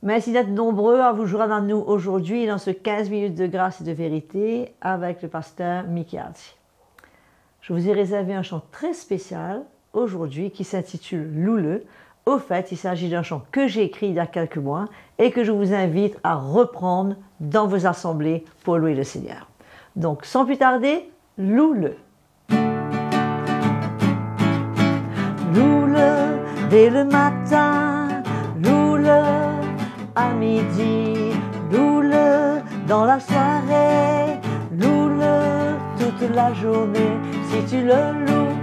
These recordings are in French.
Merci d'être nombreux à vous joindre à nous aujourd'hui dans ce 15 minutes de grâce et de vérité avec le pasteur Mickey Hardy. Je vous ai réservé un chant très spécial aujourd'hui qui s'intitule Loue-le. Au fait, il s'agit d'un chant que j'ai écrit il y a quelques mois et que je vous invite à reprendre dans vos assemblées pour louer le Seigneur. Donc, sans plus tarder, loue-le. Loue-le dès le matin, loue-le à midi, loue-le dans la soirée, loue-le toute la journée. Si tu le loues,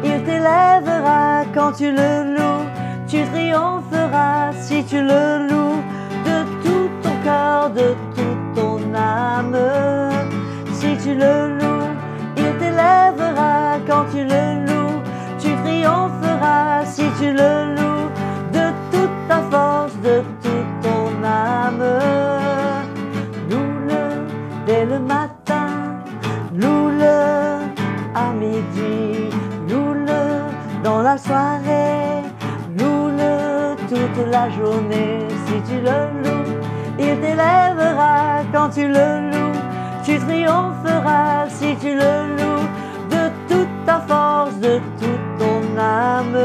il t'élèvera quand tu le loues. Tu triompheras si tu le loues de tout ton cœur, de toute ton âme. Si tu le loues, il t'élèvera quand tu le loues. Tu triompheras si tu le loues de toute ta force, de toute ton âme. Loue-le dès le matin, loue-le à midi, loue-le dans la soirée, loue-le toute la journée. Si tu le loues, il t'élèvera quand tu le loues. Tu triompheras si tu le loues de toute ta force, de toute ton âme.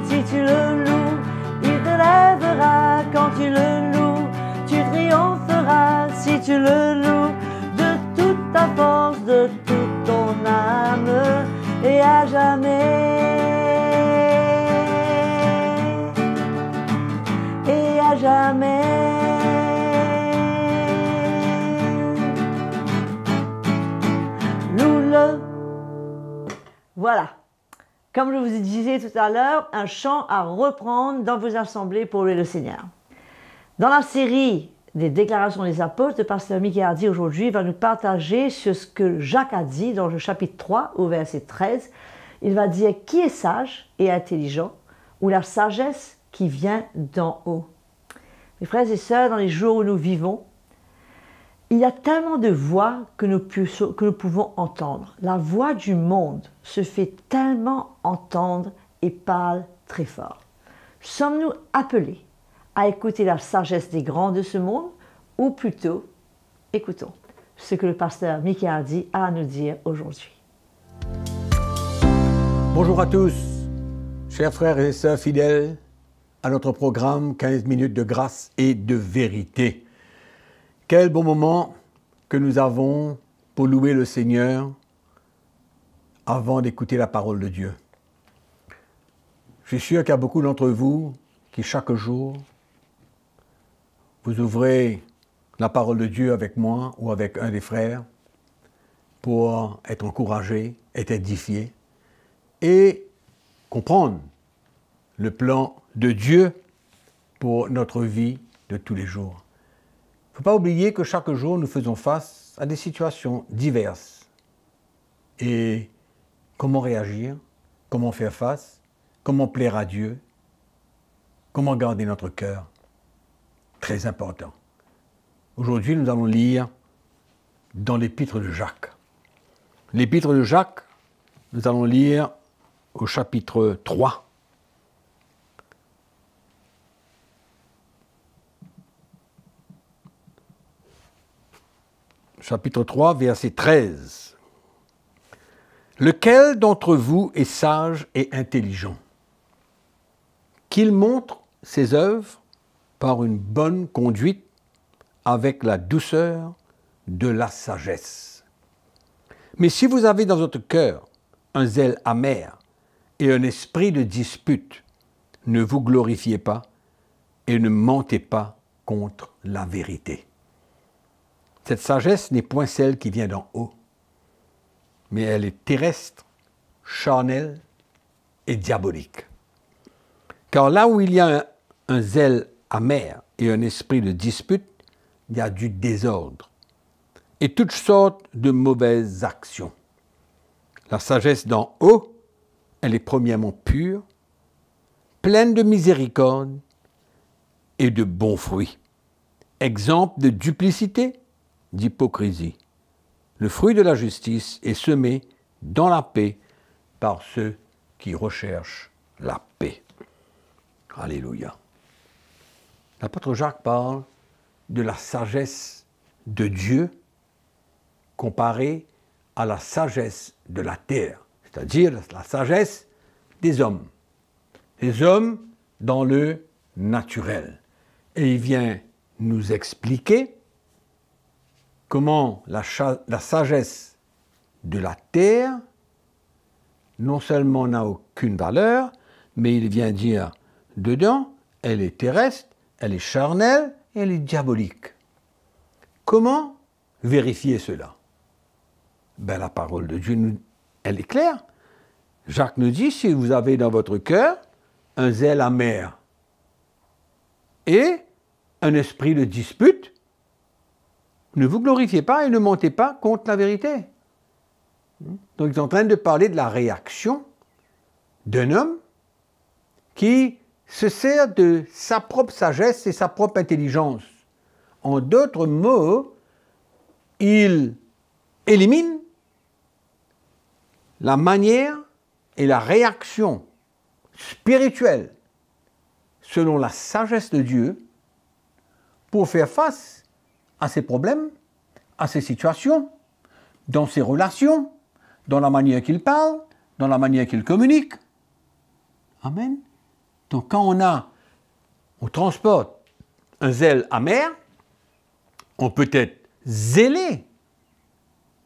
Si tu le loues, il t'élèvera quand tu le loues. Tu triompheras si tu le loues de toute ta force, de toute ton âme et à jamais. Et à jamais. Voilà, comme je vous disais tout à l'heure, un chant à reprendre dans vos assemblées pour louer le Seigneur. Dans la série des déclarations des apôtres, le pasteur Mickey Hardy aujourd'hui va nous partager sur ce que Jacques a dit dans le chapitre 3 au verset 13. Il va dire qui est sage et intelligent, ou la sagesse qui vient d'en haut. Mes frères et sœurs, dans les jours où nous vivons, il y a tellement de voix que nous pouvons entendre. La voix du monde se fait tellement entendre et parle très fort. Sommes-nous appelés à écouter la sagesse des grands de ce monde ou plutôt écoutons ce que le pasteur Mickey Hardy a à nous dire aujourd'hui? Bonjour à tous, chers frères et sœurs fidèles à notre programme 15 minutes de grâce et de vérité. Quel bon moment que nous avons pour louer le Seigneur avant d'écouter la parole de Dieu. Je suis sûr qu'il y a beaucoup d'entre vous qui chaque jour, vous ouvrez la parole de Dieu avec moi ou avec un des frères pour être encouragé, être édifié et comprendre le plan de Dieu pour notre vie de tous les jours. Il ne faut pas oublier que chaque jour, nous faisons face à des situations diverses. Et comment réagir, comment faire face, comment plaire à Dieu, comment garder notre cœur. Très important. Aujourd'hui, nous allons lire dans l'épître de Jacques. L'épître de Jacques, nous allons lire au chapitre 3. Chapitre 3, verset 13. Lequel d'entre vous est sage et intelligent? Qu'il montre ses œuvres par une bonne conduite avec la douceur de la sagesse. Mais si vous avez dans votre cœur un zèle amer et un esprit de dispute, ne vous glorifiez pas et ne mentez pas contre la vérité. Cette sagesse n'est point celle qui vient d'en haut, mais elle est terrestre, charnelle et diabolique. Car là où il y a un zèle amer et un esprit de dispute, il y a du désordre et toutes sortes de mauvaises actions. La sagesse d'en haut, elle est premièrement pure, pleine de miséricorde et de bons fruits, exempte de duplicité, d'hypocrisie. Le fruit de la justice est semé dans la paix par ceux qui recherchent la paix. Alléluia. L'apôtre Jacques parle de la sagesse de Dieu comparée à la sagesse de la terre, c'est-à-dire la sagesse des hommes. Les hommes dans le naturel. Et il vient nous expliquer comment la sagesse de la terre non seulement n'a aucune valeur, mais il vient dire dedans, elle est terrestre, elle est charnelle et elle est diabolique. Comment vérifier cela? Ben, la parole de Dieu, elle est claire. Jacques nous dit, si vous avez dans votre cœur un zèle amer et un esprit de dispute, ne vous glorifiez pas et ne mentez pas contre la vérité. Donc ils sont en train de parler de la réaction d'un homme qui se sert de sa propre sagesse et sa propre intelligence. En d'autres mots, il élimine la manière et la réaction spirituelle selon la sagesse de Dieu pour faire face à ses problèmes, à ses situations, dans ses relations, dans la manière qu'il parle, dans la manière qu'il communique. Amen. Donc quand on transporte un zèle amer, on peut être zélé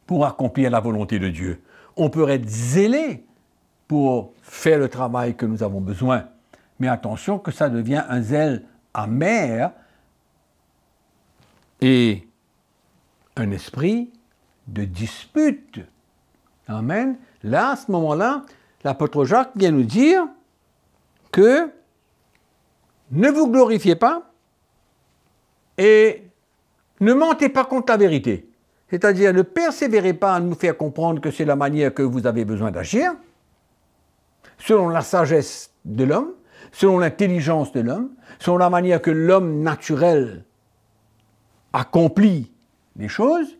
pour accomplir la volonté de Dieu. On peut être zélé pour faire le travail que nous avons besoin. Mais attention que ça devient un zèle amer et un esprit de dispute. Amen. Là, à ce moment-là, l'apôtre Jacques vient nous dire que ne vous glorifiez pas et ne mentez pas contre la vérité. C'est-à-dire, ne persévérez pas à nous faire comprendre que c'est la manière que vous avez besoin d'agir, selon la sagesse de l'homme, selon l'intelligence de l'homme, selon la manière que l'homme naturel accomplit les choses,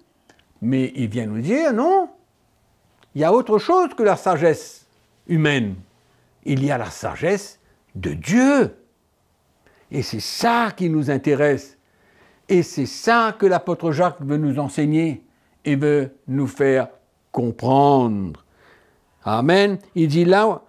mais il vient nous dire, non, il y a autre chose que la sagesse humaine. Il y a la sagesse de Dieu. Et c'est ça qui nous intéresse. Et c'est ça que l'apôtre Jacques veut nous enseigner et veut nous faire comprendre. Amen. Il dit là,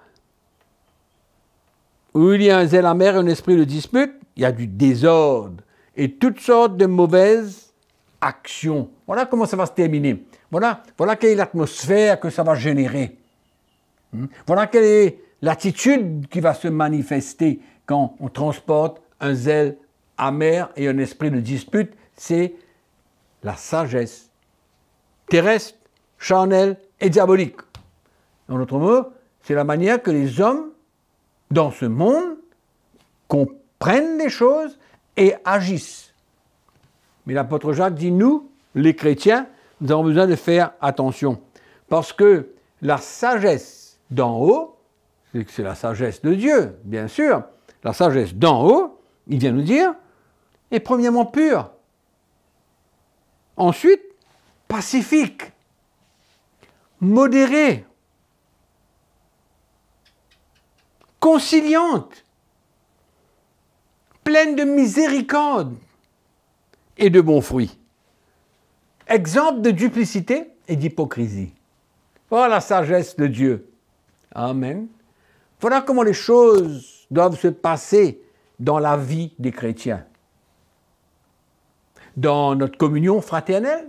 où il y a un zèle amer et un esprit de dispute, il y a du désordre et toutes sortes de mauvaises actions. Voilà comment ça va se terminer. Voilà quelle est l'atmosphère que ça va générer. Voilà quelle est l'attitude qui va se manifester quand on transporte un zèle amer et un esprit de dispute. C'est la sagesse terrestre, charnelle et diabolique. En d'autres mots, c'est la manière que les hommes dans ce monde comprennent les choses et agissent. Mais l'apôtre Jacques dit, nous, les chrétiens, nous avons besoin de faire attention. Parce que la sagesse d'en haut, c'est la sagesse de Dieu, bien sûr, la sagesse d'en haut, il vient nous dire, est premièrement pure. Ensuite, pacifique, modérée, conciliante, pleine de miséricorde et de bons fruits. Exemple de duplicité et d'hypocrisie. Voilà la sagesse de Dieu. Amen. Voilà comment les choses doivent se passer dans la vie des chrétiens. Dans notre communion fraternelle,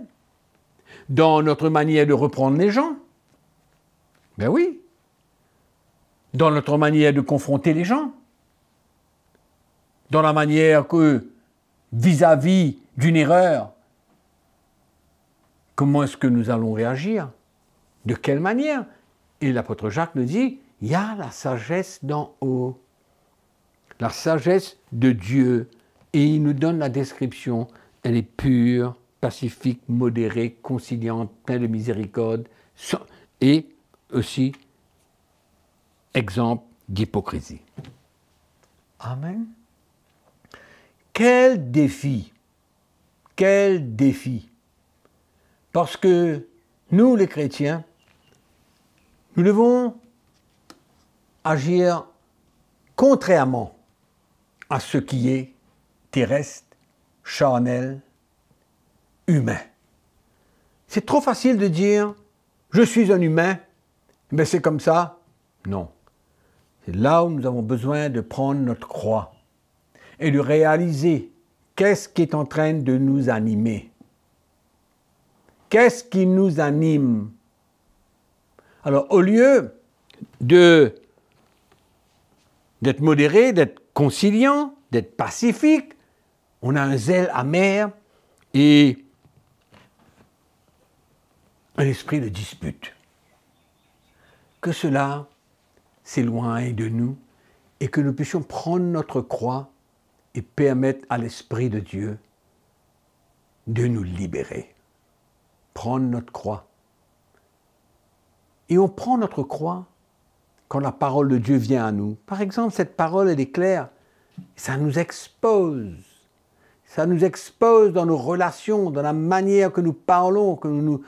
dans notre manière de reprendre les gens. Ben oui. Dans notre manière de confronter les gens. Dans la manière que, vis-à-vis d'une erreur, comment est-ce que nous allons réagir? De quelle manière? Et l'apôtre Jacques nous dit, il y a la sagesse d'en haut, la sagesse de Dieu, et il nous donne la description, elle est pure, pacifique, modérée, conciliante, pleine de miséricorde, et aussi exemple d'hypocrisie. Amen. Quel défi! Quel défi! Parce que nous, les chrétiens, nous devons agir contrairement à ce qui est terrestre, charnel, humain. C'est trop facile de dire « je suis un humain », mais c'est comme ça. Non. C'est là où nous avons besoin de prendre notre croix et de réaliser qu'est-ce qui est en train de nous animer. Qu'est-ce qui nous anime? Alors, au lieu d'être modéré, d'être conciliant, d'être pacifique, on a un zèle amer et un esprit de dispute. Que cela s'éloigne de nous et que nous puissions prendre notre croix et permettre à l'Esprit de Dieu de nous libérer. Prendre notre croix. Et on prend notre croix quand la parole de Dieu vient à nous. Par exemple, cette parole, elle est claire. Ça nous expose. Ça nous expose dans nos relations, dans la manière que nous parlons, que nous nous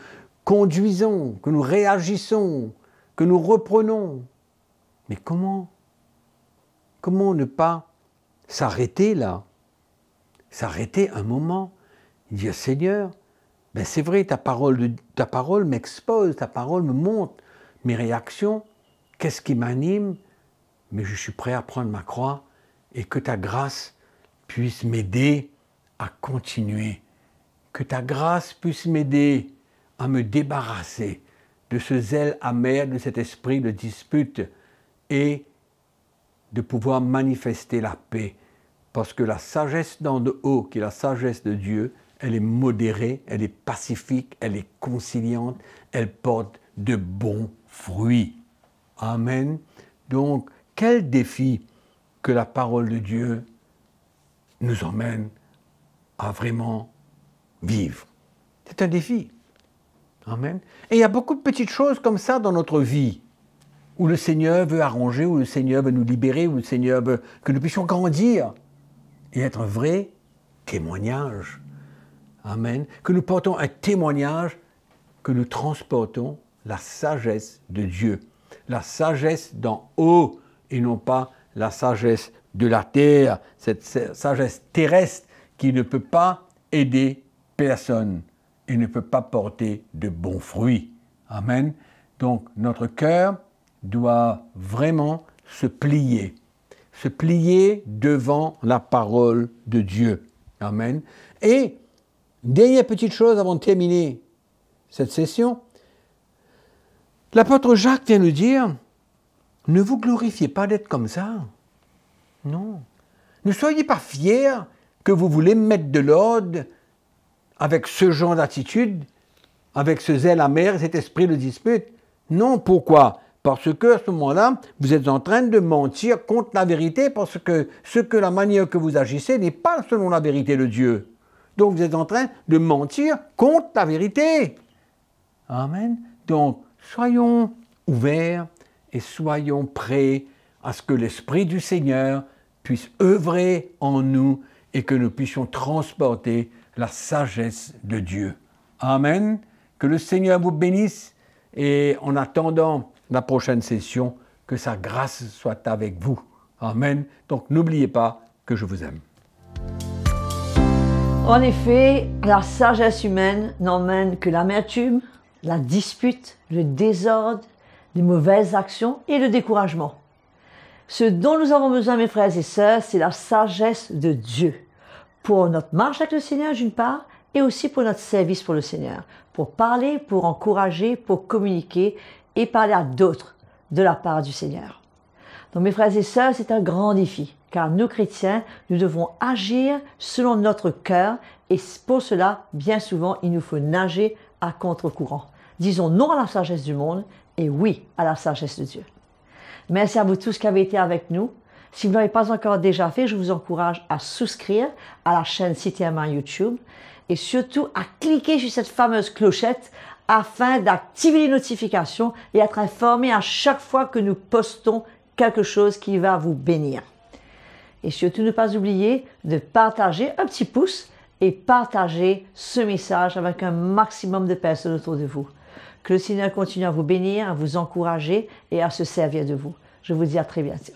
conduisons, que nous réagissons, que nous reprenons. Mais comment ne pas s'arrêter là? S'arrêter un moment, dire Seigneur, ben c'est vrai, ta parole m'expose, ta parole me montre mes réactions, qu'est-ce qui m'anime, mais je suis prêt à prendre ma croix et que ta grâce puisse m'aider à continuer, que ta grâce puisse m'aider à me débarrasser de ce zèle amer, de cet esprit de dispute et de pouvoir manifester la paix. Parce que la sagesse d'en haut, qui est la sagesse de Dieu, elle est modérée, elle est pacifique, elle est conciliante, elle porte de bons fruits. Amen. Donc, quel défi que la parole de Dieu nous emmène à vraiment vivre. C'est un défi. Amen. Et il y a beaucoup de petites choses comme ça dans notre vie, où le Seigneur veut arranger, où le Seigneur veut nous libérer, où le Seigneur veut que nous puissions grandir et être un vrai témoignage. Amen. Que nous portons un témoignage, que nous transportons la sagesse de Dieu. La sagesse d'en haut et non pas la sagesse de la terre, cette sagesse terrestre qui ne peut pas aider personne et ne peut pas porter de bons fruits. Amen. Donc notre cœur doit vraiment se plier devant la parole de Dieu. Amen. Et dernière petite chose avant de terminer cette session, l'apôtre Jacques vient nous dire, ne vous glorifiez pas d'être comme ça. Non. Ne soyez pas fiers que vous voulez mettre de l'ordre avec ce genre d'attitude, avec ce zèle amer, cet esprit de dispute. Non, pourquoi? Parce que à ce moment-là, vous êtes en train de mentir contre la vérité, parce que la manière que vous agissez n'est pas selon la vérité de Dieu. Donc vous êtes en train de mentir contre la vérité. Amen. Donc, soyons ouverts et soyons prêts à ce que l'Esprit du Seigneur puisse œuvrer en nous et que nous puissions transporter la sagesse de Dieu. Amen. Que le Seigneur vous bénisse et en attendant la prochaine session, que sa grâce soit avec vous. Amen. Donc n'oubliez pas que je vous aime. En effet, la sagesse humaine n'emmène que l'amertume, la dispute, le désordre, les mauvaises actions et le découragement. Ce dont nous avons besoin, mes frères et sœurs, c'est la sagesse de Dieu. Pour notre marche avec le Seigneur, d'une part, et aussi pour notre service pour le Seigneur. Pour parler, pour encourager, pour communiquer et parler à d'autres de la part du Seigneur. Donc, mes frères et sœurs, c'est un grand défi, car nous, chrétiens, nous devons agir selon notre cœur et pour cela, bien souvent, il nous faut nager à contre-courant. Disons non à la sagesse du monde et oui à la sagesse de Dieu. Merci à vous tous qui avez été avec nous. Si vous ne l'avez pas encore déjà fait, je vous encourage à souscrire à la chaîne CTMA YouTube et surtout à cliquer sur cette fameuse clochette afin d'activer les notifications et être informé à chaque fois que nous postons quelque chose qui va vous bénir. Et surtout ne pas oublier de partager un petit pouce et partager ce message avec un maximum de personnes autour de vous. Que le Seigneur continue à vous bénir, à vous encourager et à se servir de vous. Je vous dis à très bientôt.